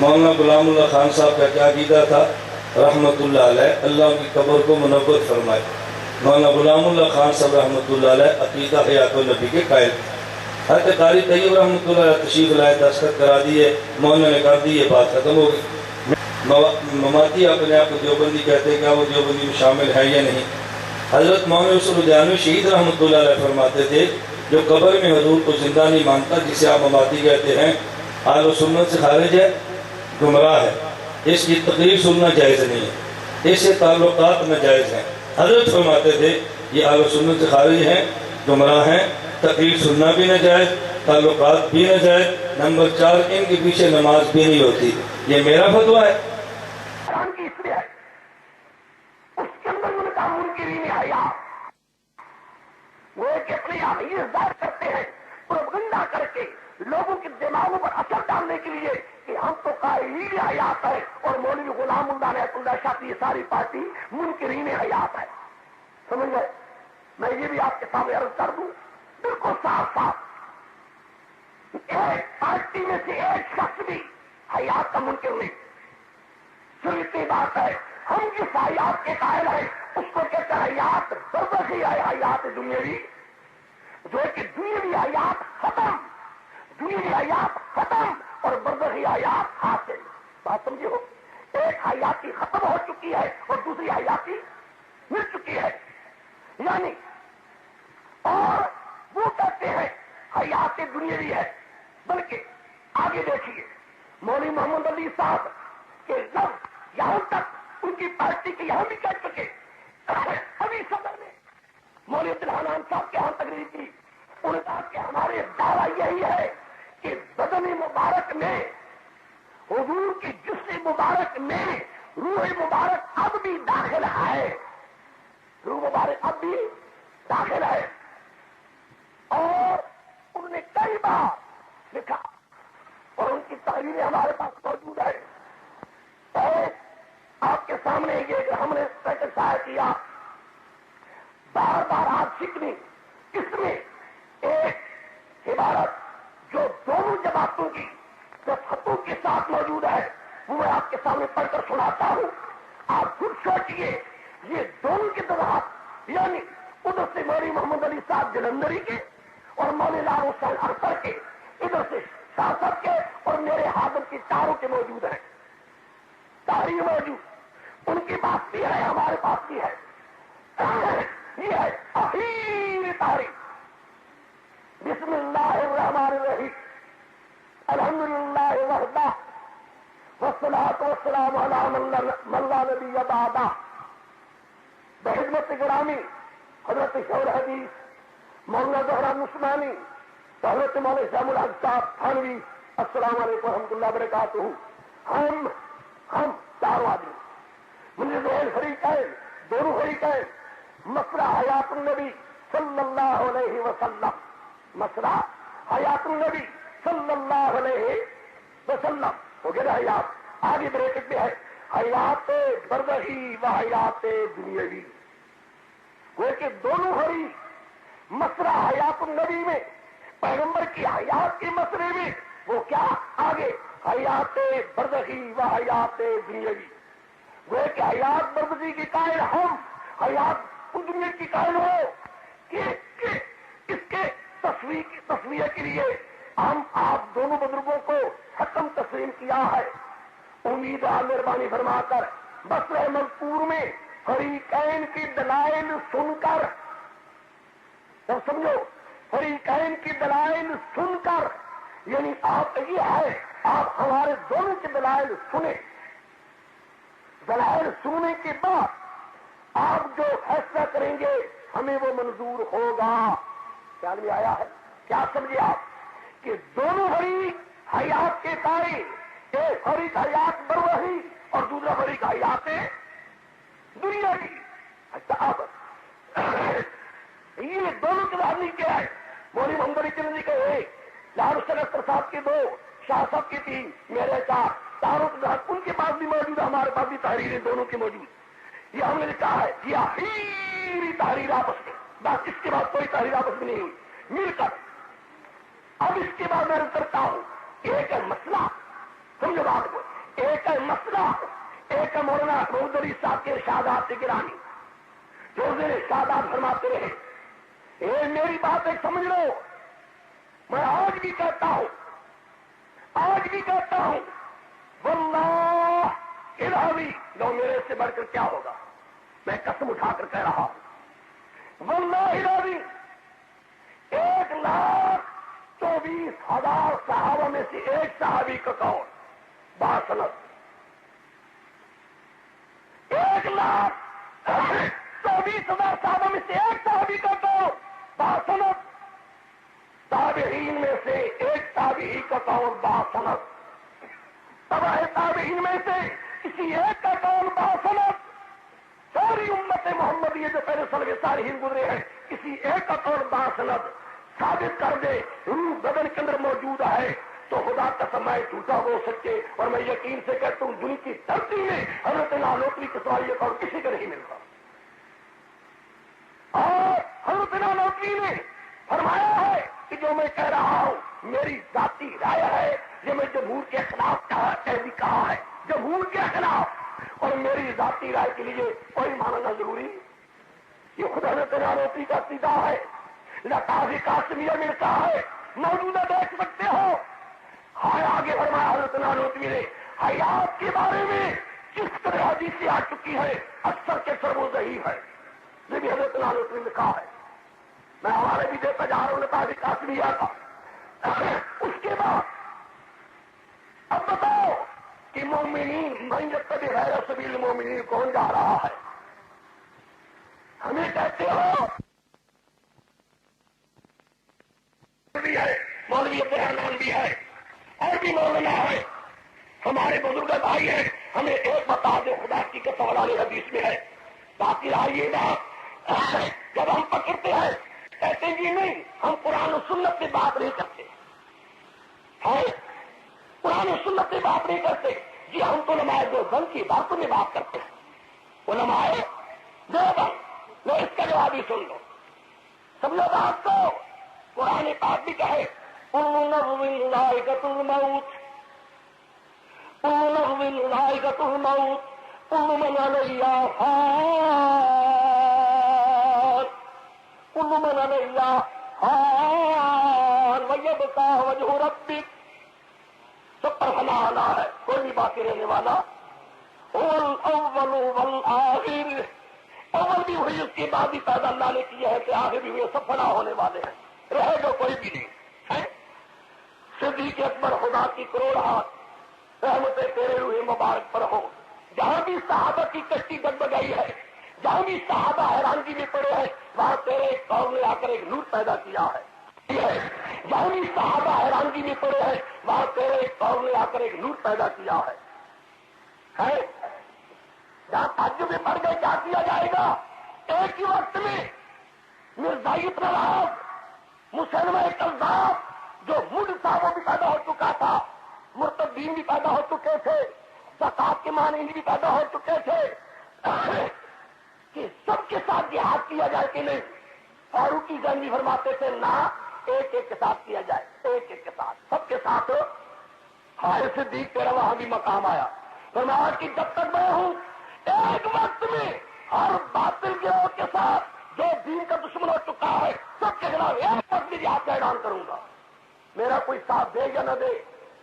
مولانا غلام اللہ خان صاحب کا کیا عقیدہ تھا رحمۃ اللہ علیہ، اللہ ان کی قبر کو منور فرمائے۔ مولانا غلام اللہ خان صاحب رحمۃ اللہ علیہ عقیدہ حیات النبی کے قائل تھے۔ حضرت قاری طیب رحمۃ اللہ علیہ تشریف لائے، دستخط کرا دیے، مولانا نے کر دی، یہ بات ختم ہو گئی۔ مماتی اپنے آپ کو دیوبندی کہتے ہیں، کیا وہ دیوبندی میں شامل ہے یا نہیں؟ حضرت مولانا یوسف لدھیانوی شہید رحمۃ اللہ علیہ فرماتے تھے جو قبر میں حضور کو زندہ نہیں مانتا، جسے آپ مماتی کہتے ہیں، اہل سنت سے خارج ہے، گمراہ ہے، اس کی تقریر سننا جائز نہیں ہے، اس سے تعلقات ناجائز ہیں۔ حضرت فرماتے تھے یہ اہل سنت سے خارج ہیں، گمراہ ہیں، تقریر سننا بھی ناجائز، تعلقات بھی ناجائز، نمبر 4 ان کے پیچھے نماز بھی نہیں ہوتی۔ یہ میرا فتویٰ ہے۔ کی اس لیے ہے اس کے اندر ان کا منکرین حیات وہ ایک اپنی آمیر ظاہر کرتے ہیں پروپگنڈا کر کے لوگوں کے دماغوں پر اثر ڈالنے کے لیے کہ ہم تو قائلین حیات ہے، اور مولوی غلام اللہ رحمۃ اللہ شاہ کی یہ ساری پارٹی منکرین حیات ہے۔ سمجھ گئے؟ میں یہ بھی آپ کے سامنے عرض کر دوں بالکل صاف صاف، ایک پارٹی میں سے ایک شخص بھی حیات کا منکر نہیں۔ سنتی بات ہے، ہم جس حیات کے قائل ہیں اس کو کہتے ہیں حیات برزخی ہے، حیات دنیاوی، جو ہے کہ دنیاوی حیات ختم، دنیاوی حیات ختم اور برزخی حیات حاصل۔ بات سمجھے ہو؟ ایک حیاتی ختم ہو چکی ہے اور دوسری حیاتی مل چکی ہے، یعنی اور وہ کہتے ہیں حیات دنیاوی ہے۔ بلکہ آگے دیکھیے مولوی محمد علی صاحب کے لفظ یہاں تک ان کی پارٹی کے یہاں بھی کہہ چکے، ابھی صدر نے مولوی عبدالحنان صاحب کے یہاں تقریر کی، انہوں نے کہا کہ ہمارے دعویٰ یہی ہے کہ بدن مبارک میں، حضور کی جسم مبارک میں روح مبارک اب بھی داخل ہے، روح مبارک اب بھی داخل ہے۔ اور انہوں نے کئی بار لکھا اور ان کی تحریریں ہمارے پاس موجود ہے۔ اور آپ کے سامنے یہ کہ ہم نے شائع کیا، بار بار آپ سیکھنی، اس میں ایک عبارت جو دونوں جماعتوں کی دستخطوں کے ساتھ موجود ہے وہ میں آپ کے سامنے پڑھ کر سناتا ہوں۔ آپ خود سوچئے یہ دونوں کے دستخط، یعنی ادھر سے مولوی محمد علی صاحب جلندری کے اور مولوی لال حسین اختر کے، ادھر سے شاہ صاحب کے اور میرے حاضر کی چاروں کے موجود ہیں، تاریخ موجود، ان کی بات بھی ہے، ہمارے پاس بھی ہے۔ یہ ہے آخری تاریخ، بسم اللہ الرحمن الرحیم، الحمدللہ وحدہ والصلاۃ والسلام علی من لا نبی بعدہ، بخدمت گرامی حضرت شیخ حدیث مولانا زہران عثمانی، حضرت مولانا شاہ الحق صاحب تھانوی، السلام علیکم ورحمۃ اللہ وبرکاتہ۔ ہم چاروں آدمی منجزین فریقین، دونوں فریقین، مسئلہ حیات النبی صلی اللہ علیہ وسلم، مسئلہ حیات النبی صلی اللہ علیہ وسلم ہو گیا حیات، آگے بریکٹ میں ہے حیات برزخی و حیات دنیاوی، وہ کہ دونوں ہری مسئلہ حیات النبی میں پیغمبر کی حیات کے مسئلے میں وہ کیا آگے حیات برزخی و حیات دنیاوی، وہ کہ حیات برزخی کی قائل ہم، حیات دنیا کی قائل ہو کہ اس کے تصویر کے لیے ہم آپ دونوں بزرگوں کو حکم تسلیم کیا ہے۔ امید ہے مہربانی فرما کر بصرہ مذکور میں فریقین کی دلائل سن کر، جب سمجھو فریقین کی دلائل سن کر، یعنی آپ یہ ہے آپ ہمارے دونوں کے دلائل سنیں، دلائل سننے کے بعد آپ جو فیصلہ کریں گے ہمیں وہ منظور ہوگا۔ خیال میں آیا ہے؟ کیا سمجھے آپ کہ دونوں فریق حیات کے قائل، ایک فریق حیات برزخی اور دوسرا فریق حیات دنیاوی۔ اچھا اب یہ دونوں کے بعد کیا ہے؟ مولوی محمد علی جلندری کے ایک، لال حسین اختر صاحب کے 2، شاہ صاحب کی 3، میرے 4، چاروں کے بعد ان کے پاس بھی موجود ہے، ہمارے پاس بھی تحریریں دونوں کی موجود۔ یہ ہم نے لکھا ہے یہ آخری تحریر آپس میں، بس اس کے بعد کوئی تحریر آپس میں نہیں ہوئی مل کر۔ اب اس کے بعد میں کرتا ہوں ایک ہے مسئلہ سمجھو بات کو. ایک ہے مسئلہ، ایک ہے مولانا محمود علی صاحب کے ارشادات گرامی جو ارشادات فرماتے رہے. اے میری بات ایک سمجھ لو، میں آج بھی کہتا ہوں، آج بھی کہتا ہوں، واللہ الہی، لو میرے سے بڑھ کر کیا ہوگا، میں قسم اٹھا کر کہہ رہا ہوں، واللہ الہی 1,24,000 صحابہ میں سے ایک صحابی کا قول باسنت، 1,24,000 صحابہ میں سے ایک صحابی کا قول باسنت، تابعین میں سے ایک تابعی کا قول باسنت، تبع تابعین میں سے کسی ایک کا قول باسنت، ساری امت محمد یہ جو پہلے سلف صالحین گزرے ہیں کسی ایک کا قول باسنت ثابت کر دے، روح بدن کے اندر موجود ہے تو خدا قسم میں جھوٹا ہو سکے. اور میں یقین سے کہتا ہوں دنیا کی دھرتی میں حضرت نانوتوی کے سوال یہ قول کسی کو نہیں ملتا. اور حضرت نانوتوی نے فرمایا ہے کہ جو میں کہہ رہا ہوں میری ذاتی رائے ہے، یہ میں جمہور کے خلاف کہا ہے، جمہور کے خلاف، اور میری ذاتی رائے کے لیے کوئی ماننا ضروری. یہ خود حضرت نانوتوی کا عقیدہ ہے. لطافی قاسمیہ میں کہا ہے، موجودہ دیکھ سکتے ہو. ہائے آگے فرمایا حضرت نانوتوی نے حیات کے بارے میں جس طرح حدیثیں آ چکی ہے اکثر کے اکثر وہ ضعیف ہے. یہ بھی حضرت نانوتوی نے کہا ہے. میں ہمارے بھی دیتا جا رہا ہوں لطافی قاسمیہ کا. اس کے بعد اب بتاؤ کہ مومنین من یتبع غیر سبیل المومنین کون جا رہا ہے؟ ہمیں کہتے ہو بھی ہے، مولوی عبدالرحمان بھی ہے، اور بھی مولانا ہے، ہمارے بزرگ بھائی ہیں. ہمیں ایک بتا دے، خدا کی قسم والی حدیث میں ہے. باقی آئیے بات جب ہم پکڑتے ہیں کہتے جی نہیں ہم قرآن و سنت کی بات نہیں کرتے، قرآن و سنت کی بات نہیں کرتے جی، ہم تو علماء دیوبند کی باتوں میں بات کرتے ہیں. علماء دیوبند، لو اس کا جواب ہی سن لو، سمجھو بات کو. قرآن پاک بھی کہے کل نفس ذائقۃ الموت، کل نفس ذائقۃ الموت، کل من علیہا فان، کل من علیہا فان ویبقى وجہ ربک، سب پر فنا آنا ہے، کوئی بھی باقی رہنے والا. هو الاول والآخر، اول بھی ہوئی اس کے بعد بھی پیدا اللہ نے کیا ہے کہ آخر بھی ہوئے، سب فنا ہونے والے ہیں، رہے گا کوئی بھی نہیں ہے. صدیق اکبر خدا کی کروڑ ہاتھ رحمتیں تیرے روح مبارک پر ہو. جہاں بھی صحابہ کی کشتی ڈگمگائی ہے، جہاں بھی صحابہ حیرانگی میں پڑے ہیں، وہاں تیرے ایک قول نے آ کر ایک نور پیدا کیا ہے. جہاں بھی صحابہ حیرانگی میں پڑے ہیں، وہاں تیرے ایک قول نے آ کر ایک نور پیدا کیا ہے. جہاں تعجب میں پڑ گئے کیا کیا جائے گا؟ ایک ہی وقت میں مرزائی نواز، مسلمہ کذاب، جو مجھ صاحبوں بھی پیدا ہو چکا تھا، مرتدین بھی پیدا ہو چکے تھے، زکات کے مانند بھی پیدا ہو چکے تھے، کہ سب کے ساتھ جہاد کیا جائے کہ نہیں. فاروقی زنگی فرماتے تھے نہ، ایک ایک کے ساتھ کیا جائے، ایک ایک کے ساتھ، سب کے ساتھ. خالد صدیق تیرا وہاں بھی مقام آیا. فرمایا کہ جب تک میں ہوں ایک وقت میں ہر باطل گروہ کے ساتھ جو دین کا دشمن ہو چکا ہے سب کے خلاف ایک وقت میں جہاد کا اعلان کروں گا. میرا کوئی ساتھ دے یا نہ دے،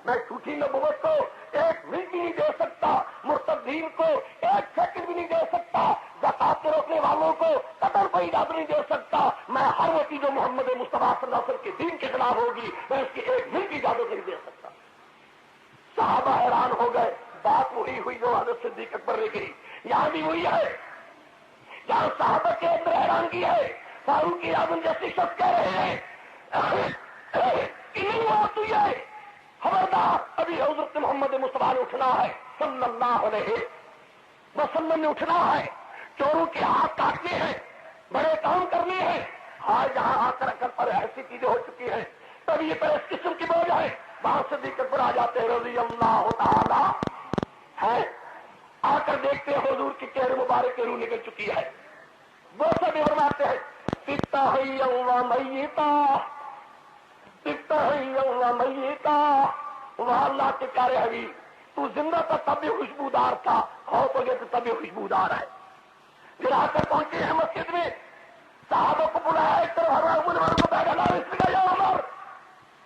میں جھوٹی نبوت کو ایک منٹ بھی نہیں دے سکتا، مرتدین کو ایک سیکنڈ بھی نہیں دے سکتا، زکات کے روکنے والوں کو قطر کو اجازت نہیں دے سکتا. میں ہر وہ چیز جو محمد مصطفیٰ صلی اللہ علیہ وسلم کے دین کے خلاف ہوگی میں اس کی ایک منٹ کی اجازت نہیں دے سکتا. صحابہ حیران ہو گئے. بات وہی ہوئی جو حضرت صدیق اکبر نے کہی، یہاں بھی ہوئی ہے. جہاں صحابہ کے اندر حیرانگی ہے، فاروق اعظم جیسے شخص کہہ رہے ہیں کہ نہیں بات ہوئی ہے، خبردار ابھی حضرت محمد مصطفیٰ نے اٹھنا ہے صلی اللہ علیہ وسلم نے اٹھنا ہے، چوروں کے ہاتھ کاٹنے ہیں، بڑے کام کرنے ہیں. ہاں جہاں آ کر پر ایسی چیزیں ہو چکی ہیں تب یہ پر اس قسم کی بوجھ ہے. وہاں سے دیکھ کر آ جاتے ہیں رضی اللہ تعالی ہے، آ کر دیکھتے ہیں حضور کی چہرے مبارک کی روح نکل چکی ہے. وہ سب فرماتے ہیں پیتا حیا میتا، پیتا حیا میتا. وہاں اللہ کے پیارے حبیب تو زندہ تھا تب بھی خوشبودار تھا، فوت ہو گیا تو تب بھی خوشبودار ہے۔ پھر آ کر پہنچے ہیں مسجد میں، صحابہ کو بلایا، ایک طرف عمر کو بیٹھا لا اس کا یا عمر،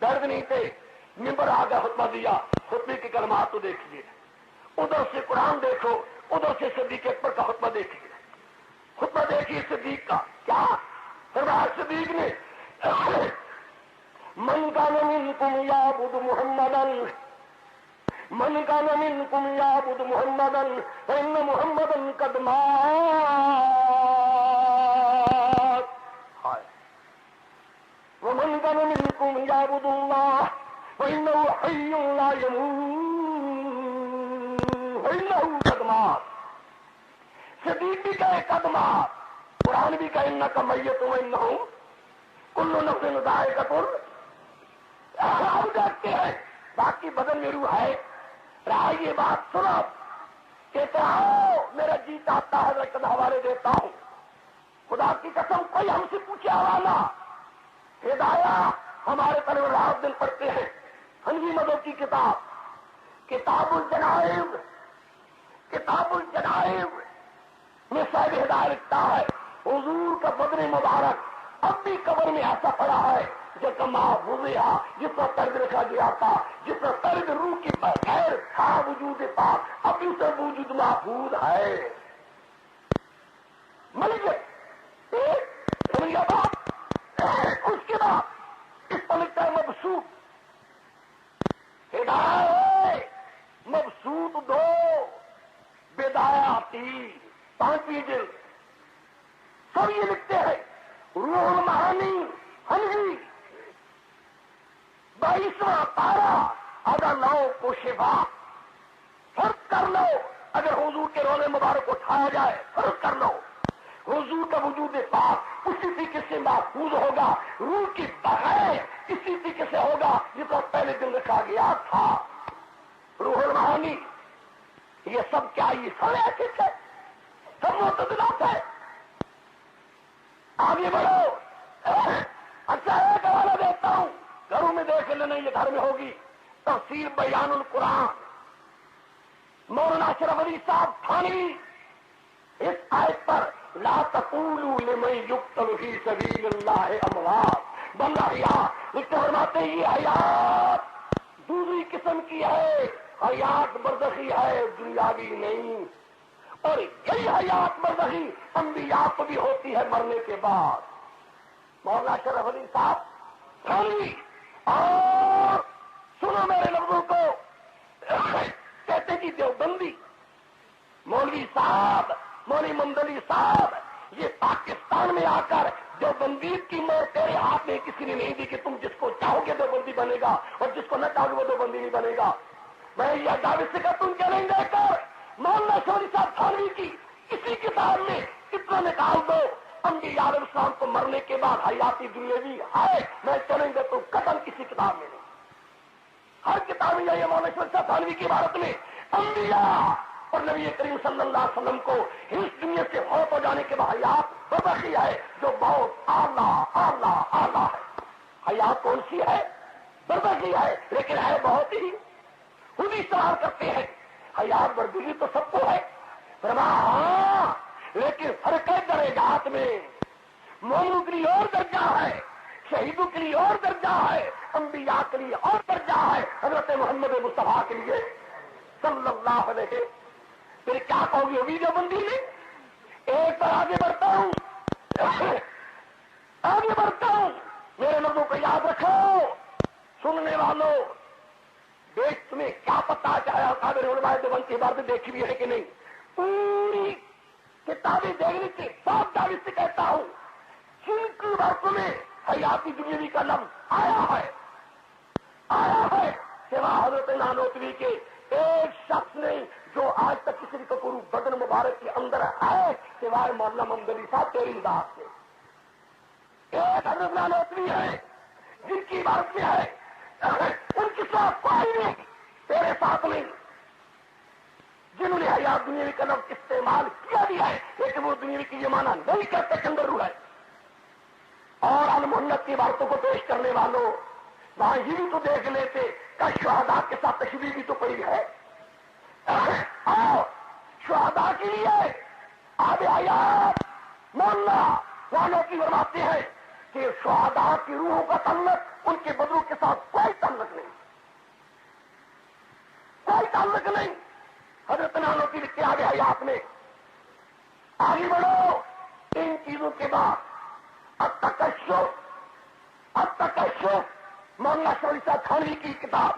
درد نہیں تھے، ممبر آ کر خطبہ دیا، خطبے کے کلمات تو دیکھیے، ادھر سے قرآن دیکھو، ادھر سے صدیق اکبر کا خطبہ دیکھیے، خطبہ دیکھیے صدیق کا کیا فرمایا صدیق نے، من کان منکم یعبد محمدا، من کان منکم یعبد محمدا فإن محمدا قد مات، ومن كان منكم يعبد الله فإنه حي لا يموت فإنه قد مات۔ صدیق بھی کہے قد مات، قرآن بھی کہے انک میت وانہم کل نفس ذائقۃ الموت۔ ہم دیکھتے ہیں باقی بدن میں روح ہے، رہا یہ بات سنو کہتے آؤ میرا جی چاہتا ہے میں قد حوالے دیتا ہوں، خدا کی قسم کوئی ہم سے پوچھے حوالہ ہدایہ، ہمارے پرورہار دل پڑھتے ہیں حنفی مذہب کی کتاب کتاب الجنائز، کتاب الجنائز میں صاحب ہدایہ لکھتا ہے حضور کا بدن مبارک اب بھی قبر میں ایسا پڑا ہے جو کما وضع جس پر طرز رکھا گیا تھا، جس پر طرز روح کی بغیر تھا وجود پاک، اب اسے وجود محفوظ ہے۔ ملک ایک بات، اس کے بعد اس پر لکھتا ہے مبسوط ہدایت، مبسوط دو بدایاتی، 5ویں جلد، سب یہ لکھتے ہیں روح المعانی حنفی، 22واں پارہ، اگر لو کو شفا، فرض کر لو اگر حضور کے روضے مبارک اٹھایا جائے، فرض کر لو حضور کا وجود پاک اسی طریقے سے محفوظ ہوگا، روح کی بغیر اسی طریقے سے ہوگا جس کو پہلے دن رکھا گیا تھا۔ روح المعانی یہ سب کیا یہ سب ایسے ہے، سب معتزلات ہے۔ آگے بڑھو، اچھا ایک حوالہ دیتا ہوں، گھروں میں دیکھ لینا، یہ گھر میں ہوگی، تفسیر بیان القرآن، مولانا اشرف علی صاحب تھانوی اس آیت پر لا تقولوا لمن يقتل في سبيل الله اموات بل احیاء، اس کو فرماتے ہیں یہ حیات دوسری قسم کی ہے، حیات برزخی ہے، دنیاوی نہیں، اور یہی حیات برزخی انبیاء کو بھی ہوتی ہے مرنے کے بعد۔ مولانا اشرف علی صاحب تھانوی، اور سنو میرے لفظوں کو، کہتے جی دیوبندی مولوی صاحب، مولوی ممدلی صاحب، یہ پاکستان میں آ کر جو بندی کی موت تیرے ہاتھ میں کسی نے نہیں دی کہ تم جس کو چاہو گے دو بندی بنے گا اور جس کو نہ چاہو گے وہ دو بندی نہیں بنے گا۔ میں یہ دعوت سے کر تم چیلنج دے کر مولانا شوری صاحب تھانوی کی اسی کتاب میں اتنا نکال دو انبیاء علیہ السلام کو مرنے کے بعد حیاتی دنیاوی ہے، میں چیلنج دیتا ہوں قدم کسی کتاب میں نہیں، ہر کتاب میں یہ مولانا شوری صاحب تھانوی کی عبارت میں انبیاء اور نبی کریم صلی اللہ علیہ وسلم کو اس دنیا سے فوت ہو جانے کے بعد حیات برزخی ہے جو بہت اعلیٰ اعلیٰ اعلیٰ ہے۔ حیات کون سی ہے؟ برزخی ہے، لیکن ہے بہت ہی، خود ہی سوال کرتے ہیں حیات برزخی تو سب کو ہے، ہاں لیکن فرق ہے درجات میں، مومنوں کے لیے اور درجہ ہے، شہیدوں کے لیے اور درجہ ہے، انبیاء کے لیے اور درجہ ہے، حضرت محمد مصطفیٰ کے لیے صلی اللہ علیہ۔ پھر کیا کہو گی ویڈیو بندی میں؟ ایک پر آگے بڑھتا ہوں، آگے بڑھتا ہوں، میرے لوگوں کو یاد رکھو، سننے والوں، دیکھ تمہیں کیا پتا چاہے قابل علماء دیوبند کی عبارتیں دیکھی بھی ہے کہ نہیں، پوری کتابیں دیکھنے کے بعد دعوت سے کہتا ہوں جن کی عبارتوں میں حیاتی دنیاوی کا لفظ آیا ہے سوا حضرت نانوتوی کے ایک شخص نے جو آج تک کسی کا پورو بدن مبارک کے اندر ہے سوائے مولانا ممدلی صاحب تیری ذات سے، ایک حضرت نانوتوی ہے جن کی عبارت میں ہے ان کے ساتھ کوئی نہیں، تیرے ساتھ نہیں، جنہوں نے حیات دنیاوی کا لفظ استعمال کیا بھی ہے لیکن وہ دنیاوی کی یہ معنی نہیں کرتے کہ اندر روح ہے۔ اور المحنت کی عبارتوں کو پیش کرنے والوں وہاں یہ بھی تو دیکھ لیتے کہ شہداء کے ساتھ تشبیہ بھی تو پڑی ہے، کے لیے آب حیات مولانا والوں کی فرماتے ہیں کہ شہداء کی روحوں کا تعلق ان کے بدنوں کے ساتھ کوئی تعلق نہیں، کوئی تعلق نہیں۔ حضرت نانو کی لکھتے آگے حیات میں آگے بڑھو ان چیزوں کے بعد التکشف مولانا شوری صاحب تھانوی کی کتاب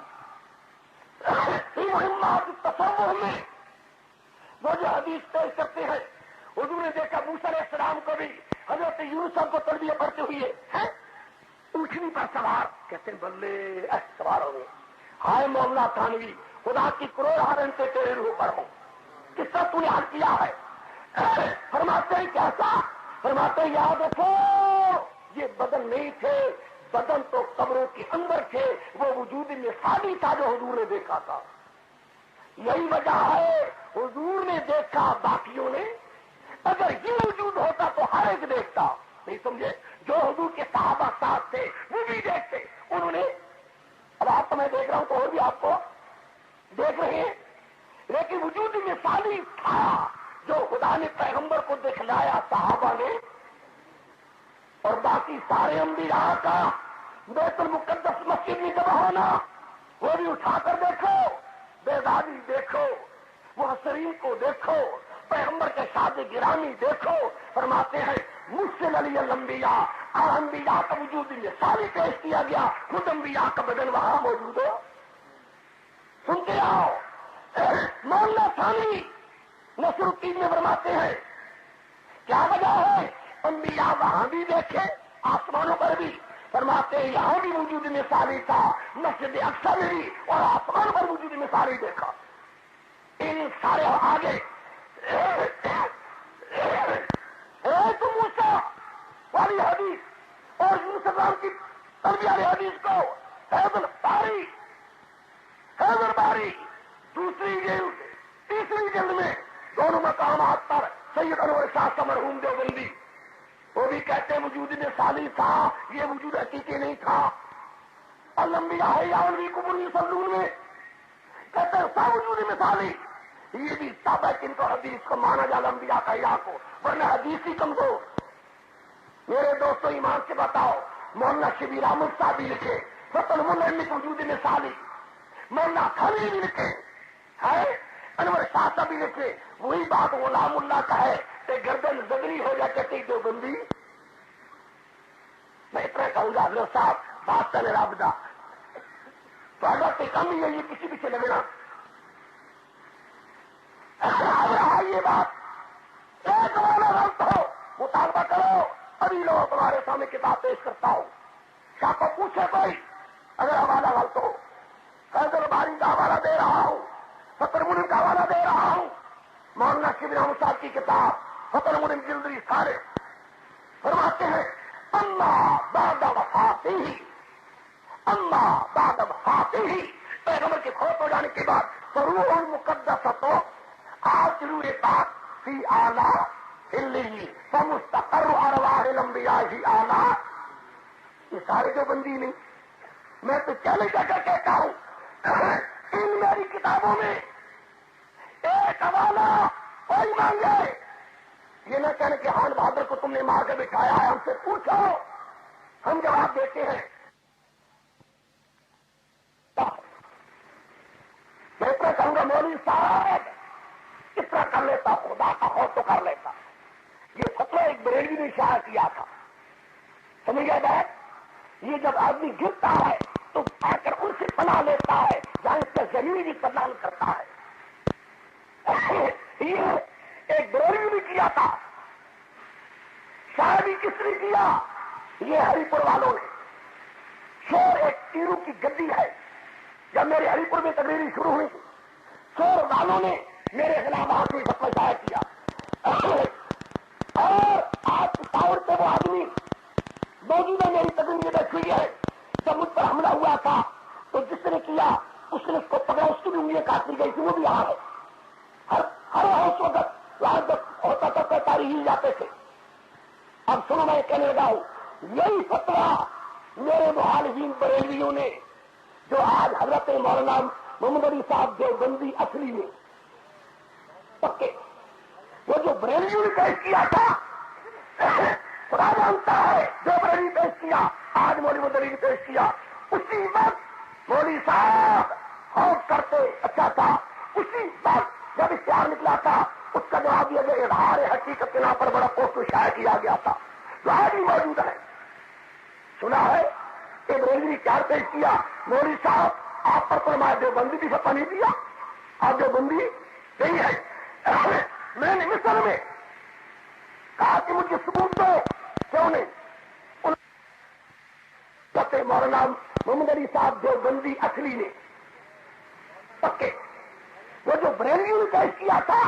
مہمات التصوف میں وہ جو حدیث پیش کرتے ہیں، حضور نے دیکھا موسیٰ علیہ السلام کو بھی حضرت یونس صاحب کو تربیہ پڑھتے ہوئے ہیں اونٹنی پر سوار، کہتے ہیں بلے سوار ہو گئے۔ ہائے مولانا تھانوی، خدا کی کروڑ ہارن سے تیرے روح پر ہوں، کس طرح تو نے حل کیا ہے؟ فرماتے ہیں کیسا؟ فرماتے ہیں یاد رکھو یہ بدن نہیں تھے، بدن تو قبروں کے اندر تھے، وہ وجود مثالی تھا جو حضور نے دیکھا تھا۔ یہی وجہ ہے حضور نے دیکھا، باقیوں نے اگر یہ وجود ہوتا تو ہر ایک دیکھتا، نہیں سمجھے؟ جو حضور کے صحابہ ساتھ تھے وہ بھی دیکھتے، انہوں نے، اب آپ تو میں دیکھ رہا ہوں تو اور بھی آپ کو دیکھ رہے ہیں، لیکن وجود مثالی تھا جو خدا نے پیغمبر کو دکھلایا صحابہ نے، اور باقی سارے انبیاء کا بیت المقدس مسجد میں جمع ہونا، وہ بھی اٹھا کر دیکھو، بیداری دیکھو، محسرین کو دیکھو، پیغمبر کے شاد گرامی دیکھو۔ فرماتے ہیں مسل علی الانبیاء، انبیاء کا وجود مثالی پیش کیا گیا، خود انبیاء کا بدن وہاں موجود ہو۔ سنتے آؤ، مولانا ثانوی نصر الدین میں فرماتے ہیں کیا وجہ ہے؟ انبیاء وہاں بھی دیکھے، آسمانوں پر بھی، فرماتے ہیں یہاں بھی وجود مثالی تھا، مسجد اقصی میں بھی، اور آسمان پر وجود مثالی دیکھا۔ ان سارے آگے موسیٰ والی حدیث اور یونس السلام کی تربیہ والی حدیث کو حیدر باری دوسری جلد تیسری جلد میں دونوں مقامات پر سید انور شاہ کا مرحوم دیوبندی وہ بھی کہتے ہیں وجود مثالی تھا، یہ وجود حقیقی نہیں تھا۔ الانبیاء یعلوی قبور یصلون میں کہتے ہیں سب وجود مثالی، یہ بھی سب ہے ان کو حدیث کو مانا جائے انبیاء کا یا کو، ورنہ حدیث ہی کمزور۔ میرے دوستوں ایمان سے بتاؤ، مولانا شبیر احمد صاحب بھی لکھے فتح المنعم وجود مثالی، مولانا ثانوی بھی لکھے ہے، انور شاہ صاحب بھی لکھے، وہی بات غلام اللہ کا ہے کہ گردن زدری ہو جائے کہتے دو بندی۔ میں اتنا کہوں گا حضرت صاحب بات کا رابطہ تو حضرت کم ہی ہے، یہ کسی پیچھے لگنا رہا یہ بات ایک والا غلط ہو مطالبہ کرو، ابھی لوگ تمہارے سامنے کتاب پیش کرتا ہوں، شاہ کو پوچھے کوئی اگر حوالہ غلط ہو، حیدر باری کا حوالہ دے رہا ہوں، فتح المنعم کا حوالہ دے رہا ہوں، مولانا شبیر احمد صاحب کی کتاب فتح المنعم جلدی سارے فرماتے ہیں اللہ بعد وفاتہ، اللہ بعد وفاتہ، پیغمبر کے فوت ہو جانے کے بعد روح المقدس تو آج روح پاک فی اعلیٰ علیہ فمستقر ارواح الانبیاء فی اعلیٰ، یہ سارے جو بندی نہیں، میں تو چیلنج کر کہتا ہوں ان میری کتابوں میں ایک حوالہ کوئی مانگے، یہ نہ کہنے کہ خان بہادر کو تم نے مار کے بٹھایا ہے، ہم سے پوچھو، ہم جواب دیتے ہیں۔ میں اتنا کہوں گا مولوی صاحب اتنا کر لیتا، خدا کا خوف تو کر لیتا، یہ فتویٰ ایک بریلوی نے شائع کیا تھا، سمجھ گئے بات؟ یہ جب آدمی گرتا ہے تو آ کر ان سے پناہ لیتا ہے جہاں اس کا زمین بھی پردان کرتا ہے، یہ ایک بریلوی نے کیا تھا، شاید ہی کس نے کیا؟ یہ ہری پور والوں نے، شور ایک تیرو کی گدی ہے، جب میرے ہری پور میں تقریری شروع ہوئی شور والوں نے میرے خلاف آخری فتویٰ شائع کیا، اور آج پشاور سے وہ آدمی موجودہ میری تقریر دیکھ ہوئی ہے، جب مجھ پر حملہ ہوا تھا تو جس نے کیا اس نے اس کو پکڑا، اس کی بھی انگلیاں کاٹ دی گئی تھی، وہ بھی یہاں ہے، ہر اس وقت وہاں جب ہوتا تھا تو تاریخ جاتے تھے۔ اب سنو میں کہنے لگا ہوں یہی فتویٰ میرے مخالفین بریلویوں نے جو آج حضرت مولانا محمد علی صاحب دیوبندی اصلی میں پکے بریلویوں نے پیش کیا تھا خدا جانتا ہے، جو بریلوی پیش کیا آج مولوی مدنی نے پیش کیا، اسی وقت مولوی صاحب خوف کرتے اچھا تھا، اسی وقت جب اشتہار نکلا تھا اس کا جواب یہ کہ اظہار حقیقت کے نام پر بڑا پوسٹ شائع کیا گیا تھا جو آج بھی موجود ہے۔ سنا ہے کہ بریلوی نے کیا پیش کیا؟ مولوی صاحب آپ پر فرمایا دیوبندی بھی فتویٰ نہیں دیا، آپ دیوبندی نہیں ہے۔ میں نے مصر میں کہا کہ مجھے ثبوت دو، کیوں نہیں؟ مولانا محمد علی صاحب دیوبندی اصلی نے پکے، وہ جو بریلوی نے پیش کیا تھا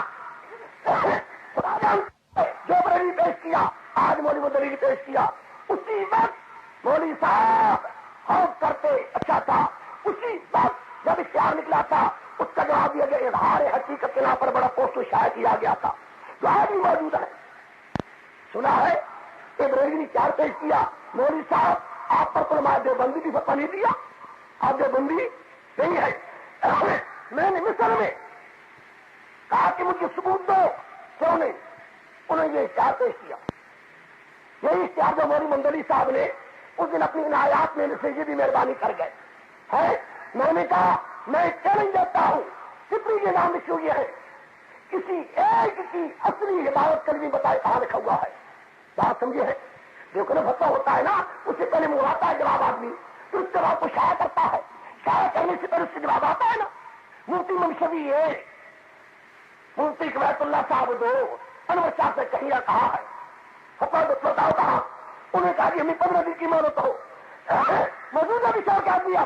خدا جانتا ہے، جو بریلوی پیش کیا آج مولوی مدنی نے پیش کیا، اسی وقت مولوی صاحب خوف کرتے اچھا تھا، اسی وقت جب اشتہار نکلا تھا اس کا جواب یہ کہ اظہار حقیقت کے نام پر بڑا پوسٹ شائع کیا گیا تھا جو آج بھی موجود ہے۔ سنا ہے کہ بریلوی نے کیا پیش کیا؟ مولوی صاحب آپ پر فرمایا دیوبندی بھی فتویٰ نہیں دیا، آپ دیوبندی نہیں ہے۔ میں نے مصر میں کہا کہ مجھے ثبوت دو، کیوں نہیں؟ انہوں نے یہ اشتہار پیش کیا، یہی اشتہار جو مولوی مندلی صاحب نے اس دن اپنی عنایات میں سے یہ بھی مہربانی کر گئے ہے۔ میں نے کہا میں چیلنج دیتا ہوں، سپری کے نام لکھی یہ ہے، کسی ایک کی اصلی ہدایت کر بھی بتائے کہاں لکھا ہوا ہے؟ بات سمجھے ہے؟ دیکھو نا فتویٰ ہوتا ہے نا، اس سے پہلے منگواتا ہے جواب آدمی، پھر اس جواب کو شائع کرتا ہے، شائع کرنے سے پہلے اس سے جواب آتا ہے نا۔ مفتی منشوی ہے، مفتی قبیلۃ اللہ صاحب دو انور شاہ سے کہیں کہا ہے، فتویٰ بتاؤ کہاں؟ انہوں نے کہا کہ ہمیں 15 دن کی مہلت ہو، موجودہ بھی کیا دیا،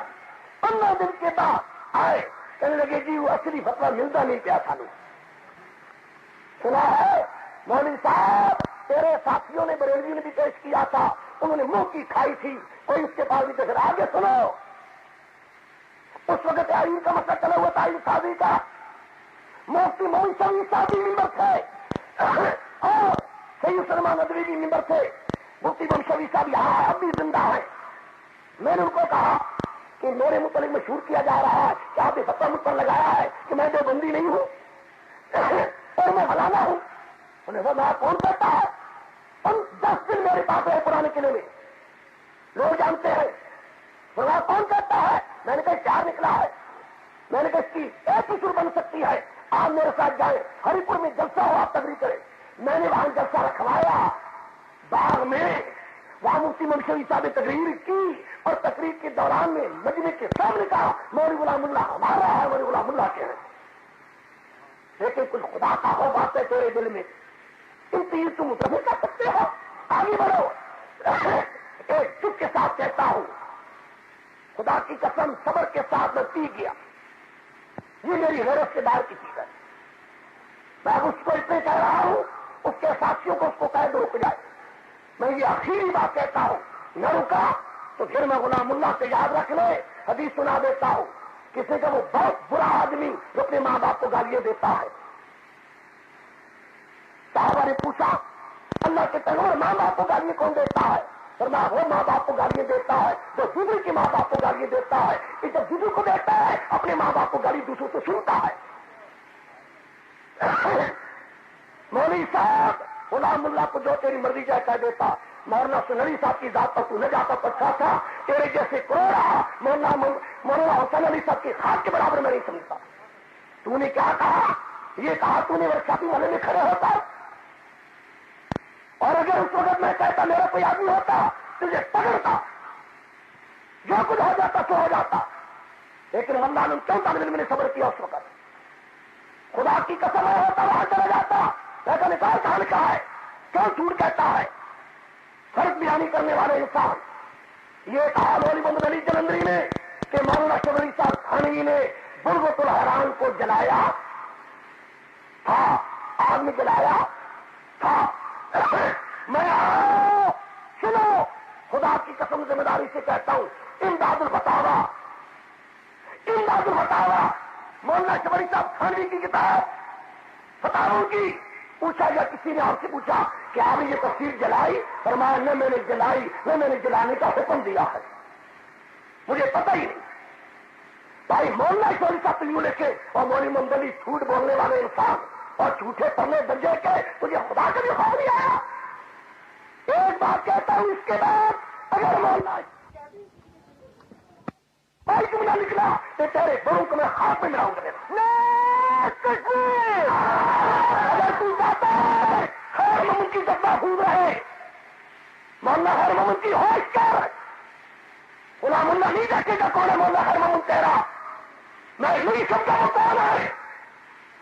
15 دن کے بعد آئے، کہنے لگے جی وہ اصلی فتویٰ ملتا نہیں پیا تھا۔ سنا ہے مولوی صاحب تیرے ساتھیوں نے بریلوی نے بھی پیش کیا تھا، انہوں نے منہ کی کھائی تھی، کوئی اس کے پاس بھی دیکھ رہا۔ آگے سنو، اس وقت تعین کا مسئلہ چلا ہوا، تعین شادی کا، مفتی منشوی صاحب ممبر تھے اور سید سلمان ندوی بھی ممبر تھے، مفتی منشوی صاحب یہاں اب بھی زندہ ہے۔ میں نے ان کو کہا کہ میرے متعلق مشہور کیا جا رہا ہے کہ آپ نے فتویٰ مجھ پر لگایا ہے کہ میں دیوبندی نہیں ہوں اور میں فلانا ہوں۔ انہیں وہ میں کون کہتا ہے؟ 10 دن میرے پاس ہے پرانے قلعے میں، لوگ جانتے ہیں، وہ کون کہتا ہے؟ میں نے کہا اشتہار نکلا ہے، میں نے کہا اس کی ایک ہی سر بن سکتی ہے، آپ میرے ساتھ جائیں، ہری پور میں جلسہ ہو، آپ تقریر کریں۔ میں نے وہاں جلسہ رکھوایا باغ میں، وہاں مفتی منشوی صاحب نے تقریر کی اور تقریر کے دوران میں مجمع کے سامنے کہا مولوی غلام اللہ ہمارا ہے، مولوی غلام اللہ کے ہیں، لیکن کچھ خدا کا ہو بات ہے تیرے دل میں، ان تیر تم متفق کر سکتے ہو، آگے بڑھو۔ ایک چپ کے ساتھ کہتا ہوں، خدا کی قسم صبر کے ساتھ میں پی گیا، یہ میری غیرت سے باہر کی چیز ہے، میں اس کو اتنے کہہ رہا ہوں، اس کے ساتھیوں کو اس کو کہہ دو رک جائے۔ میں یہ آخری بات کہتا ہوں، نہ رکا تو پھر میں غلام اللہ سے یاد رکھ لے، حدیث سنا دیتا ہوں، کسی کا وہ بہت برا آدمی جو اپنے ماں باپ کو گالیاں دیتا ہے۔ صحابہ نے پوچھا اللہ کے پیغمبر ماں باپ کو گالیاں کون دیتا ہے؟ فرمایا وہ ماں باپ کو گالیاں دیتا ہے جو دوسرے کے ماں باپ کو گالیاں دیتا ہے، کہ جب دوسرے کو دیتا ہے اپنے ماں باپ کو گالی دوسروں سے سنتا ہے۔ مولوی صاحب غلام اللہ کو جو تیری مرضی جائے کہہ دیتا، مولانا سنری صاحب کی ذات پر تو نہ جاتا پچھا تھا، تیرے جیسے کروڑا مولانا حسین علی صاحب کی خاک کے برابر میں نہیں سمجھتا۔ تو نے کیا کہا؟ یہ کہا تو نے ورشاپی والے میں کھڑے ہوتا، اور اگر اس وقت میں کہتا میرا کوئی آدمی ہوتا تجھے پکڑتا، جو کچھ ہو جاتا تو ہو جاتا، لیکن اللہ نے 14 دن میں نے صبر کیا۔ اس وقت خدا کی قسم ہے ہوتا وہاں چلا جاتا، ایسا نکال کہاں لکھا ہے، کیوں جھوٹ کہتا ہے؟ فرق بیانی کرنے والے انسان یہ کہا مولوی محمد علی جلندری نے کہ مولانا شبیر علی صاحب تھانوی نے بلغت الحرام کو جلایا تھا، آگ میں جلایا تھا۔ میں سنو، خدا کی قسم ذمہ داری سے کہتا ہوں، امداد الفتاوا مولانا شبیر علی صاحب تھانوی کی کتاب فتاووں کی، پوچھا یا کسی نے آپ سے پوچھا کہ آپ نے یہ تفسیر جلائی؟ فرمایا نہ میں نے جلائی نہ میں نے جلانے کا حکم دیا ہے، مجھے پتہ ہی نہیں۔ بھائی مولانا شبیر صاحب یوں لکھے اور مولوی محمد علی جھوٹ بولنے والے انسان اور جھوٹے پڑھنے درجے کے تجھے خدا کا بھی خوف نہیں آیا؟ ایک بات کہتا ہوں، اس کے بعد اگر مولا بھائی تم نہ نکلا تو تیرے بڑوں کو میں ہاتھ میں ملاؤں گا۔ اگر تو چاہتا ہے خیر محمد کی جذبہ بھول رہے، مولانا خیر محمد کی ہوش کر، غلام اللہ نہیں دیکھے گا کون ہے مولانا خیر محمد تیرا، میں نہیں سمجھا وہ کون ہے۔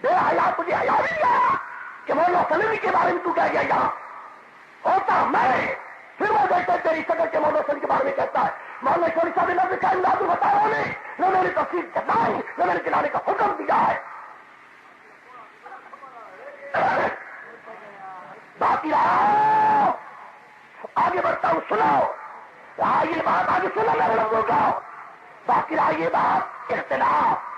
بے حیا تجھے حیا نہیں آیا کہ مولانا سلمی کے بارے میں تو کہہ گیا یہاں ہوتا میں، پھر وہ دیکھتے تیری شکل کے مولانا سلمی کے بارے میں کہتا ہے مولانا شوری صاحب نے لفظ کا انداز بتایا نہیں، نہ میں نے تفصیل جتائی، نہ میں نے جلانے کا حکم دیا ہے۔ باقی رہا آگے بڑھتا ہوں، سنو رہا یہ بات، آگے سنو میرے لوگوں کا، باقی رہا یہ بات اختلاف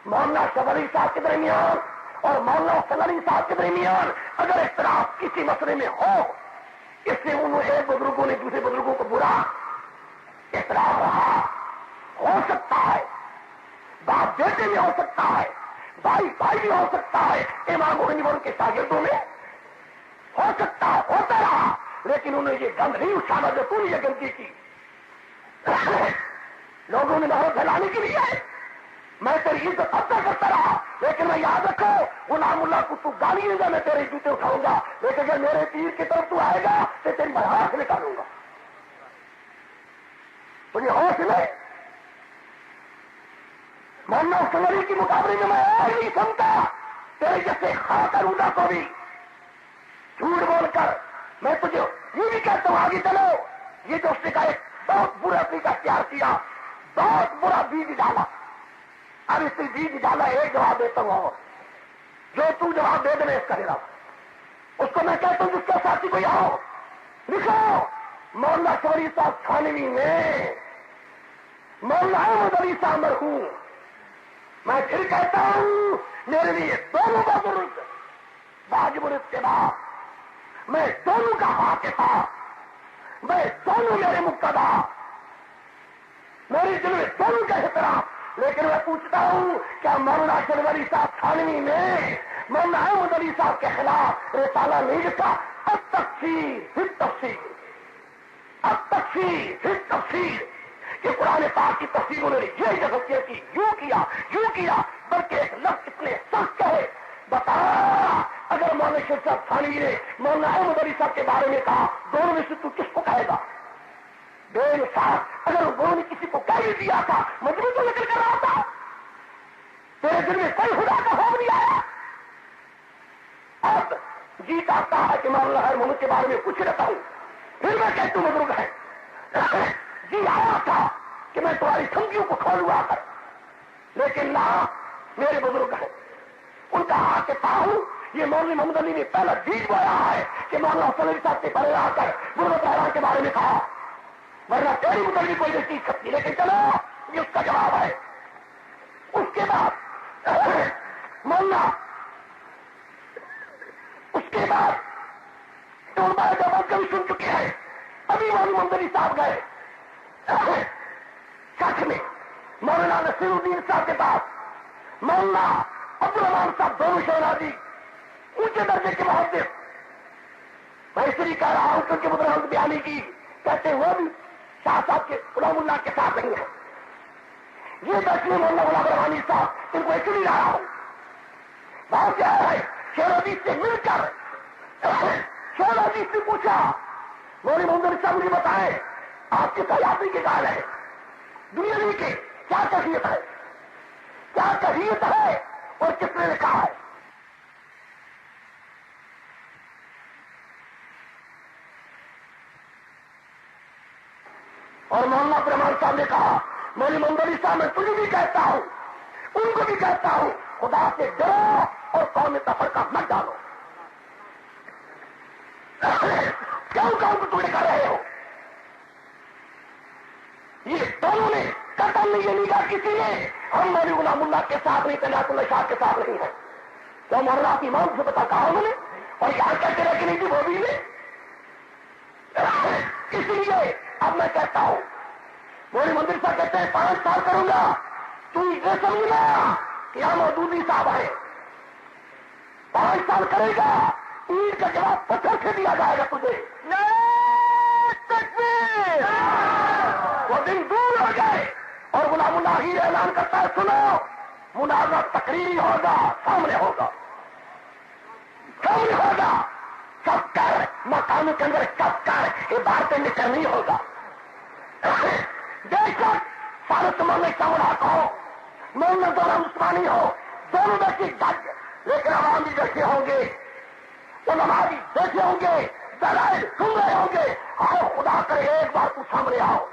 مولانا شبری صاحب کے درمیان اور مولانا سلمی صاحب کے درمیان اگر اختلاف کسی مسئلے میں ہو، اس سے انہوں ایک بزرگوں نے دوسرے بزرگوں کو برا اختلاف رہا، ہو سکتا ہے باپ بیٹے میں ہو سکتا ہے، بھائی بھائی میں ہو سکتا ہے، امام غنی کے شاگردوں میں ہو سکتا ہے، ہوتا رہا، لیکن انہوں نے یہ گند نہیں اچھالا جو تم نے یہ گندگی کی۔ لوگوں نے نہر پھیلانے کے لیے میں تیری عزت افزا کرتا رہا، لیکن میں یاد رکھو غلام اللہ کو تو گالی دے گا، میں تیرے جوتے اٹھاؤں گا، لیکن اگر میرے تیر کی طرف تو آئے گا تو تیری میں ہاتھ نکالوں گا۔ تجھے ہوش نہیں؟ مولانا سنگری کی مقابلے میں اور نہیں سمتا تیرے جیسے خاطر رودا کو بھی جھوٹ بول کر میں تجھے یہ بھی کہتا ہوں آگے چلو، یہ جو اس نے کا ایک بہت برا طریقہ تیار کیا، بہت برا بیج ڈالا، اب اس نے بیج ڈالا، ایک جواب دیتا ہوں جو تو جواب دے دے اس کا میرا، اس کو میں کہتا ہوں جس کے ساتھی کوئی آؤ لکھو مولانا شوری صاحب تھانوی میں مولانا احمد علی صاحب مرحوم، میں پھر کہتا ہوں میرے لیے دونوں کا بزرگ واجب الاتباع، میں دونوں کا واقفہ، میں دونوں میرے مقتدا، میری دل میں دونوں کا احترام، لیکن میں پوچھتا ہوں کیا مولانا اشرف علی صاحب تھانوی نے مولانا احمد علی صاحب کے خلاف رسالہ نہیں لکھا؟ التفسیر فی التفسیر، التفسیر فی التفسیر، کہ قرآن پاک کی تفسیر انہوں نے یہ جگہ کی، یوں کیا، بلکہ ایک لفظ اتنے سخت کہے، بتا اگر مولانا شیخ صاحب تھانوی نے مولانا احمد علی صاحب کے بارے میں کہا، دونوں میں سے تو کس کو کہے گا؟ بے انصاف، اگر انہوں نے کسی کو کہہ بھی دیا تھا مجبور تو نکل کر رہا تھا، تیرے دل میں کوئی خدا کا خوف نہیں آیا؟ اب جی چاہتا ہے کہ مولانا ہر محمد کے بارے میں کچھ رہتا ہوں، پھر میں کہتا ہوں بزرگ ہے، جی آیا تھا کہ میں تمہاری سمجھیوں کو کھولوں آ کر، لیکن نہ، میرے بزرگ ہیں ان کا ہاتھ کے پاؤں، یہ مولانا محمد علی نے پہلا بیج بویا ہے کہ مولانا حسن علی صاحب سے پڑے آ کر غربت حیران کے بارے میں کہا، ورنہ تیری متعلق کوئی نہیں چیز سکتی، لیکن چلو یہ اس کا جواب ہے۔ اس کے بعد مولانا، اس کے بعد طلباء جماعت کبھی سن چکے ہیں، ابھی مولانا محمد علی صاحب گئے سچ میں مولانا نصیر الدین صاحب کے پاس، مولانا عبدالرحمان صاحب دونوں شہنازی اونچے درجے کے محدث، میں اس لیے کہہ رہا ہوں کیونکہ مدرحمد بیانی کی کہتے وہ بھی شاہ صاحب کے غلام اللہ کے ساتھ نہیں ہے، یہ بیٹھنے مولانا غلام رحمانی صاحب ان کو اس لیے رہا ہوں، بات کیا ہے شیر حدیث سے مل کر شیر حدیث سے پوچھا، مولانا محمد علی صاحب مجھے بتائیں آپ کی تیاری کے کال ہے دنیا کے کیا کیفیت ہے، کیا کیفیت ہے اور کس نے لکھا ہے؟ اور مولانا عبدالرحمان صاحب نے کہا، مولانا محمد علی صاحب میں تجھے بھی کہتا ہوں، ان کو بھی کہتا ہوں، خدا سے ڈرو اور قوم میں تفرقہ مت ڈالو۔ کیوں کو تم کر رہے ہو؟ یہ دونوں نے قتل نہیں، یہ نہیں کہا کسی نے ہم مولانا غلام اللہ کے ساتھ نہیں، تنیات اللہ شاہ کے ساتھ نہیں ہے، تو مولانا کی امام سے پتا کہا انہوں نے، اور یہاں کہتے رہے کہ نہیں تھی وہ بھی نے، اس لیے اب میں کہتا ہوں مولانا مندر صاحب کہتے ہیں 5 سال کروں گا، تو یہ سمجھنا کہ ہم مودودی صاحب ہیں، 5 سال کرے گا اینٹ کا جواب پتھر سے دیا جائے گا تجھے. تکبیر. وہ دن دور ہو گئے اور غلام اللہ ہی اعلان کرتا ہے سنو مناظرہ تقریری ہوگا, سامنے ہوگا, سامنے ہوگا, سب کر مکانوں کے اندر سب کر عبارتیں نکلنی ہوگا. بے شک سارے زمانے کا ملاق ہو, محمد دونوں عثمانی ہو, دونوں بیٹھے جج, لیکن عوام بھی بیٹھے ہوں گے, علماء بھی بیٹھے ہوں گے, دلائل سن رہے ہوں گے. آؤ خدا کرے ایک بار تو سامنے آؤ.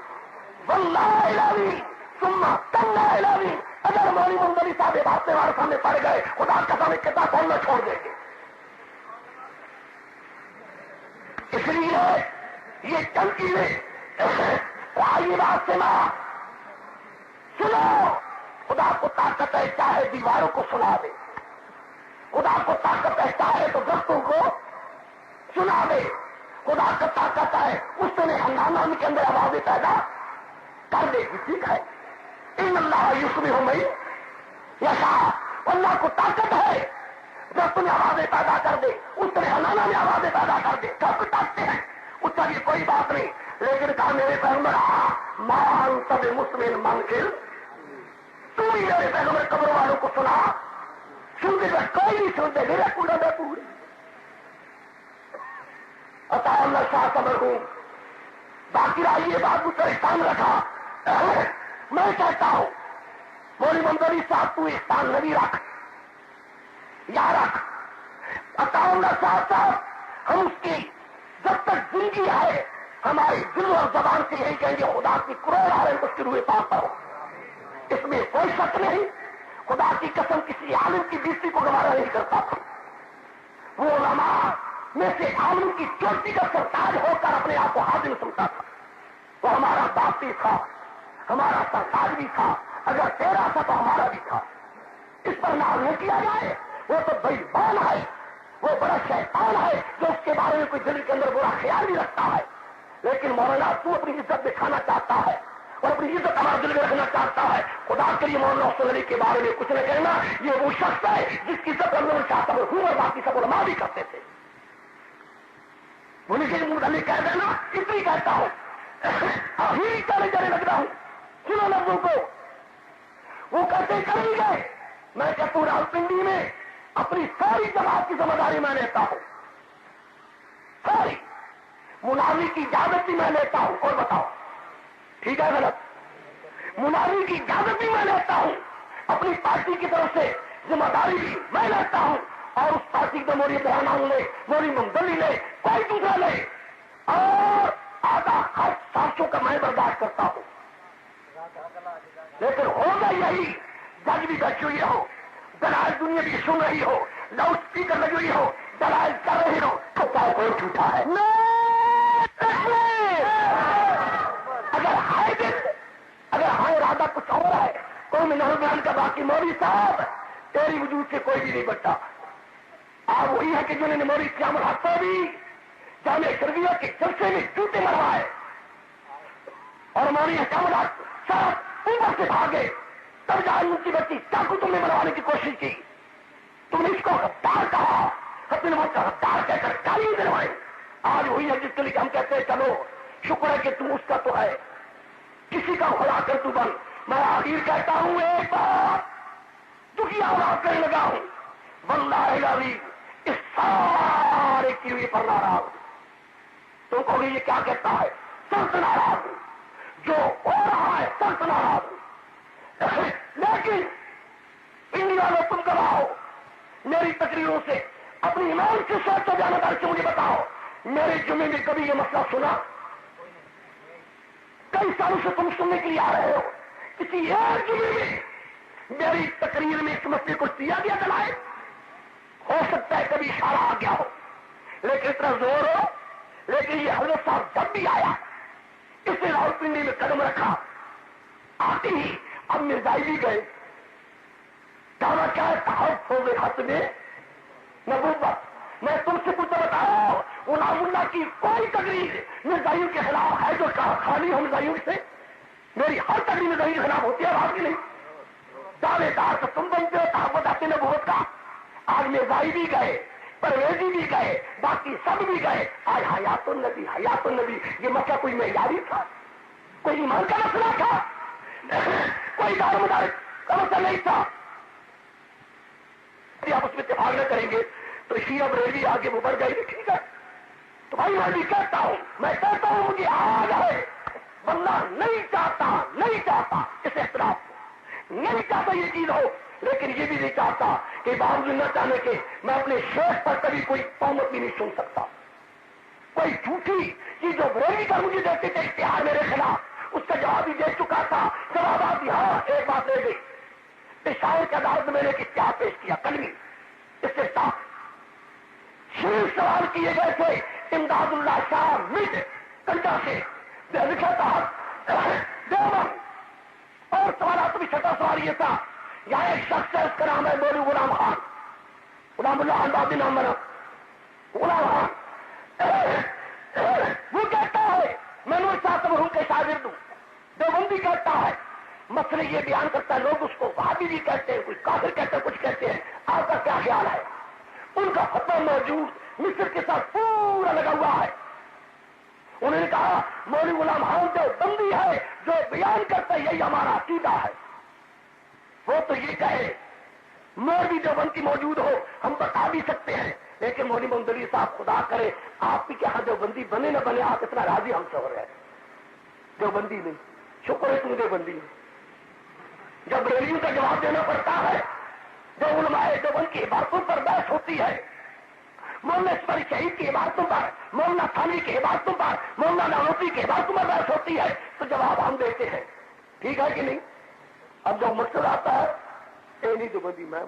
واللہ العلی ثم تاللہ العلی. اگر مولوی منظری صاحب باتیں ہمارے سامنے پڑ گئے خدا کا سامنے کتنا کون نہ چھوڑ دیں گے. اس لیے یہ چند چیزیں آئی بات سے نہ سنو. خدا کو طاقت ہے چاہے دیواروں کو سنا دے, خدا کو طاقت ہے چاہے تو درختوں کو سنا دے, خدا کا طاقت ہے اس نے ہنگامہ کے اندر آوازیں پیدا کر دے گی. ٹھیک ہے, ان اللہ یسمع من یشاء. اللہ کو طاقت ہے درختوں میں آوازیں پیدا کر دے, اس نے ہنگامہ میں آوازیں پیدا کر دے. سب طاقتیں ہیں, اس کا یہ کوئی بات نہیں. لیکن کہا میرے پیغمبر مان سب مسلم منکر, تو بھی میرے پیغمبر قبر والوں کو سنا, سنتے گا کوئی نہیں سنتے میرے پورا میں پورے عطا اللہ شاہ صبر ہوں. باقی رہی یہ بات مجھ پر احسان رکھا. میں کہتا ہوں مولوی منظری صاحب تو احسان نہیں رکھ, یا رکھ. عطا اللہ شاہ صاحب ہم اس کی جب تک زندگی ہے ہماری دل اور زبان سے یہی کہیں گے خدا کی کروڑ عالم اس کے روئے پاک پر ہو, اس میں کوئی شک نہیں. خدا کی قسم کسی عالم کی بیستی کو گوارا نہیں کرتا تھا. وہ علماء میں سے عالم کی چوٹی کا سرتاج ہو کر اپنے آپ کو حاضر سمجھتا تھا. وہ ہمارا باپ بھی تھا, ہمارا سرتاج بھی تھا, اگر تیرا تھا تو ہمارا بھی تھا. اس پر ناز نہیں کیا جائے. وہ تو بےمان ہے, وہ بڑا شیطان ہے جو اس کے بارے میں کوئی دل کے اندر برا خیال بھی رکھتا ہے. لیکن مولانا تو اپنی عزت دکھانا چاہتا ہے اور اپنی عزت ہمارے دل میں رکھنا چاہتا ہے. خدا کے لیے مولانا حسین علی کے بارے میں کچھ نہ کہنا. یہ وہ شخص ہے جس کی عزت ہم چاہتا ہوں اور باقی سب علماء بھی کرتے تھے. مجھے منہ علی کہہ دینا اس لیے کہتا ہوں, ہی چلے چلے لگ رہا ہوں. سنو لفظوں کو, وہ کہتے کریں گے. میں کہتا ہوں راولپنڈی میں اپنی ساری جماعت کی ذمہ داری میں لیتا ہوں, ساری مناظر کی اجازت بھی میں لیتا ہوں. اور بتاؤ ٹھیک ہے غلط؟ مناظر کی اجازت بھی میں لیتا ہوں, اپنی پارٹی کی طرف سے ذمہ داری بھی میں لیتا ہوں. اور اس پارٹی کو موری بہران لے, موری منظری لے, کوئی دوسرا لے, اور آدھا خرچ 700 کا میں برداشت کرتا ہوں. لیکن ہوگا یہی جج بھی بیٹھی ہوئی ہو, دلائل دنیا بھی سن رہی ہو, لاؤڈ اسپیکر لگی ہوئی ہو, دلائل کر رہی ہو, تو کیا کوئی جھوٹا ہے؟ اگر ہاں ارادہ کچھ اور ہے کوئی میں نہیں بیان کا. باقی مولوی صاحب تیری وجود سے کوئی بھی نہیں بچا. آپ وہی ہے کہ جنہوں نے مولوی قیام الحق کو بھی جامع تربیہ کے جلسے میں جوتے مروائے اور مولوی قیام الحق صاحب اوپر سے بھاگے, تب جہاں کی بچی چاقو تم نے منوانے کی کوشش کی. تم نے اس کو غدار کہا, اپنے موت کا غدار کہہ کر گالی دلوائی. آج وہی ہے جس کے لیے ہم کہتے ہیں چلو شکر ہے کہ تم اس کا تو ہے, کسی کا خدا کر تو بن. میں آخر کہتا ہوں ایک بار دکھی آواز کرنے لگا ہوں, واللہ العظیم اس سارے کیڑے پر ناراض ہوں. تم کو یہ کیا کہتا ہے؟ سخت ناراض ہوں, جو ہو رہا ہے سخت ناراض ہوں. لیکن انڈیا میں تم کراؤ میری تقریروں سے اپنی ایمان کی سوچ و جانکاری سے مجھے بتاؤ میرے جمعے میں کبھی یہ مسئلہ سنا؟ کئی سالوں سے تم سننے کے لیے آ رہے ہو, کسی ایک جمعے میں میری تقریر میں اس مسئلے کو دیا گیا دلائل؟ ہو سکتا ہے کبھی اشارہ آ گیا ہو, لیکن اتنا زور ہو. لیکن یہ حضرت صاحب جب بھی آیا اس نے راولپنڈی میں قدم رکھا, آتے ہی اب مرزائی بھی گئے. کہنا کیا ہے تحفظ ہو گئے خط میں نبوت. میں تم سے کچھ بتاؤ غلام اللہ کی کوئی تقریر مرزائیوں کے خلاف ہے جو خالی ہو مرزائیوں سے؟ میری ہر تقریر مرزائیوں کے خلاف ہوتی ہے, بات کی نہیں. دعوے دار تو تم بنتے ہو تحفظ آتے نبوت کا, آج مرزائی بھی گئے، پرویزی بھی گئے، باقی سب بھی گئے، آج حیات النبی حیات النبی، یہ مسئلہ کوئی معیاری تھا؟ کوئی ایمان کا مسئلہ تھا؟ کوئی دار مدار کا مسئلہ نہیں تھا؟ آپ اس میں اتفاق نہ کریں گے تو شیعہ بریلوی آگے وہ بڑھ جائے گی، ٹھیک ہے؟ تو بھائی میں بھی کہتا ہوں مجھے آج ہے، بندہ نہیں چاہتا اس اختلاف کو، نہیں چاہتا یہ چیز ہو، لیکن یہ بھی نہیں چاہتا کہ باوجود نہ چاہنے کے میں اپنے شیخ پر کبھی کوئی تہمت بھی نہیں سن سکتا۔ کوئی جھوٹی چیز جو بریلوی کا مجھے دیتے تھے اشتہار میرے خلاف، اس کا جواب بھی دے چکا تھا، جوابات بھی ہاں ایک بات رہ گئی، پشاور کی عدالت میں نے ایک اشتہار پیش کیا کلمی، اس سے ساتھ شریف سوال کیے گئے تھے امداد اللہ شاہ مٹ کنٹا سے لکھا تھا دیوبند، اور سوالات بھی چھٹا سوال یہ تھا، یہاں ایک شخص ہے اس کا نام ہے مولوی غلام خان، غلام اللہ اندازی نام بنا غلام خان، وہ کہتا ہے میں نے ساتھ مرحوم کے شاگرد ہوں، دیوبندی کہتا ہے، مسئلے یہ بیان کرتا ہے، لوگ اس کو وہابی بھی کہتے ہیں، کچھ کافر کہتے ہیں، کچھ کہتے ہیں، آپ کا کیا خیال ہے؟ ان کا فتویٰ موجود مصر کے ساتھ پورا لگا ہوا ہے۔ انہوں نے کہا مولوی غلام خان جو بندی ہے، جو بیان کرتا ہے یہی ہمارا عقیدہ ہے، وہ تو یہ کہے مولوی جو بندی موجود ہو ہم بتا بھی سکتے ہیں، لیکن مولوی محمد علی صاحب خدا کرے آپ کی کیا جو بندی بنے نہ بنے، آپ اتنا راضی ہم سے ہو رہے ہیں جو بندی نہیں، شکر ہے تم جو بندی نہیں۔ جب ریلیوں کا جواب دینا پڑتا ہے، جو علماء دیوبند کی عبارتوں پر بحث ہوتی ہے، مولانا اسماعیل شہید کی عبارتوں پر، مولانا تھانوی کی عبارتوں پر، مولانا نانوتوی کی عبارتوں پر بحث ہوتی ہے، تو جواب ہم دیتے ہیں، ٹھیک ہے کہ نہیں؟ اب جو مقصد آتا ہے اے نہیں جو بندی میں